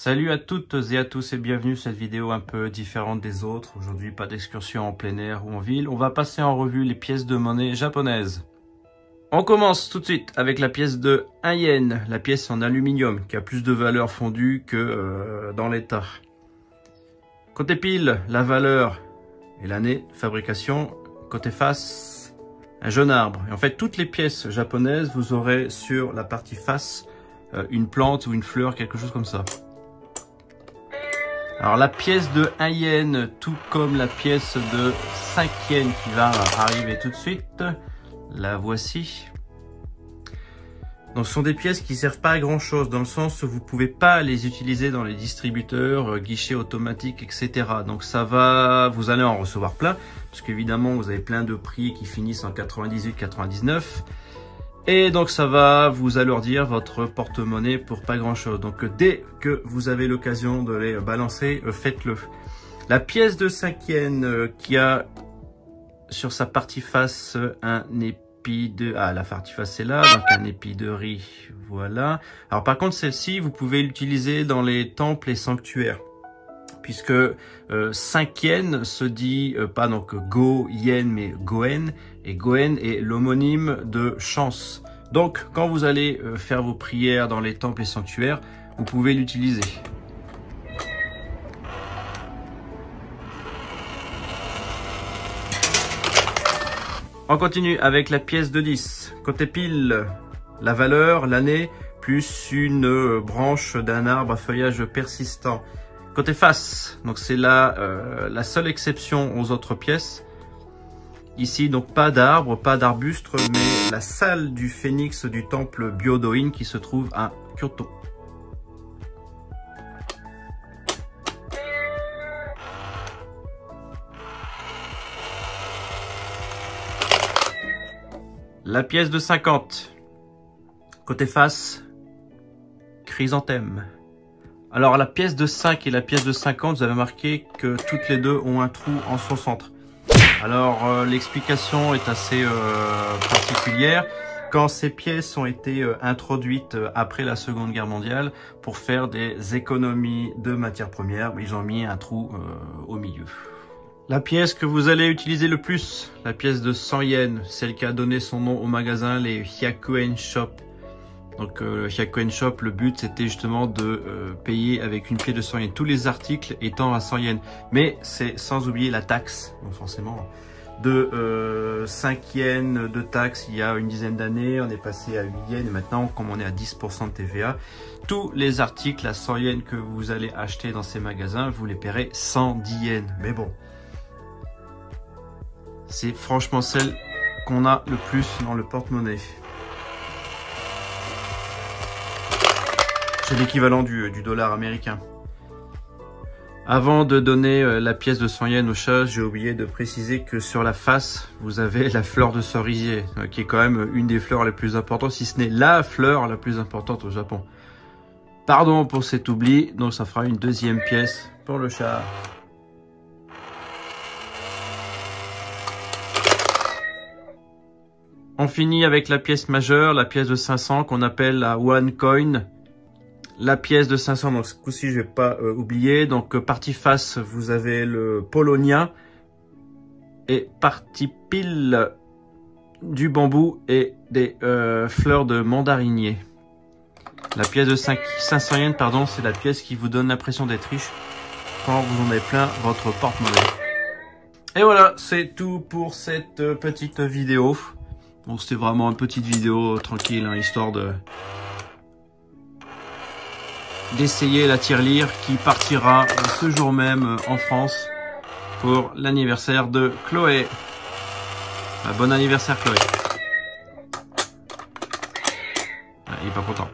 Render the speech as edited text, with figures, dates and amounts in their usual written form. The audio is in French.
Salut à toutes et à tous et bienvenue sur cette vidéo un peu différente des autres. Aujourd'hui, pas d'excursion en plein air ou en ville. On va passer en revue les pièces de monnaie japonaises. On commence tout de suite avec la pièce de 1 yen, la pièce en aluminium qui a plus de valeur fondue que dans l'état. Côté pile, la valeur et l'année de fabrication. Côté face, un jeune arbre. Et en fait, toutes les pièces japonaises, vous aurez sur la partie face une plante ou une fleur, quelque chose comme ça. Alors la pièce de 1 yen, tout comme la pièce de 5 yens qui va arriver tout de suite, la voici. Donc ce sont des pièces qui servent pas à grand chose, dans le sens où vous pouvez pas les utiliser dans les distributeurs, guichets automatiques, etc. Donc ça va, vous allez en recevoir plein, parce qu'évidemment vous avez plein de prix qui finissent en 98-99. Et donc ça va vous alourdir votre porte-monnaie pour pas grand chose. Donc dès que vous avez l'occasion de les balancer, faites-le. La pièce de 5 yens qui a sur sa partie face un épi de... Ah, la partie face c'est là, donc un épi de riz, voilà. Alors par contre celle-ci, vous pouvez l'utiliser dans les temples et sanctuaires. Puisque 5 yens se dit pas donc go yen mais goen, et goen est l'homonyme de chance. Donc quand vous allez faire vos prières dans les temples et sanctuaires, vous pouvez l'utiliser. On continue avec la pièce de 10. Côté pile, la valeur, l'année, plus une branche d'un arbre à feuillage persistant. Côté face, donc c'est là la seule exception aux autres pièces. Ici, donc pas d'arbre, pas d'arbuste, mais la salle du phénix du temple Byodo-in qui se trouve à Kyoto. La pièce de 50. Côté face, chrysanthème. Alors la pièce de 5 et la pièce de 50, vous avez marqué que toutes les deux ont un trou en son centre. Alors l'explication est assez particulière. Quand ces pièces ont été introduites après la Seconde Guerre mondiale pour faire des économies de matières premières, ils ont mis un trou au milieu. La pièce que vous allez utiliser le plus, la pièce de 100 yens, celle qui a donné son nom au magasin, les Hyakuen Shop. Donc le Hyakuen Shop, le but c'était justement de payer avec une pièce de 100 yens, tous les articles étant à 100 yens. Mais c'est sans oublier la taxe, donc forcément, de 5 yens de taxe il y a une dizaine d'années, on est passé à 8 yens et maintenant comme on est à 10% de TVA, tous les articles à 100 yens que vous allez acheter dans ces magasins, vous les paierez 110 yens. Mais bon, c'est franchement celle qu'on a le plus dans le porte-monnaie. C'est l'équivalent du dollar américain. Avant de donner la pièce de 100 yens au chat, j'ai oublié de préciser que sur la face, vous avez la fleur de cerisier, qui est quand même une des fleurs les plus importantes, si ce n'est la fleur la plus importante au Japon. Pardon pour cet oubli, donc ça fera une deuxième pièce pour le chat. On finit avec la pièce majeure, la pièce de 500 qu'on appelle la one coin. La pièce de 500, donc ce coup-ci je vais pas oublier. Donc partie face, vous avez le polonien et partie pile du bambou et des fleurs de mandarinier. La pièce de 500 yens, pardon, c'est la pièce qui vous donne l'impression d'être riche quand vous en avez plein votre porte-monnaie. Et voilà, c'est tout pour cette petite vidéo. Bon, c'était vraiment une petite vidéo tranquille, hein, histoire d'essayer la tirelire qui partira ce jour même en France pour l'anniversaire de Chloé. Bon anniversaire Chloé. Ah, il est pas content.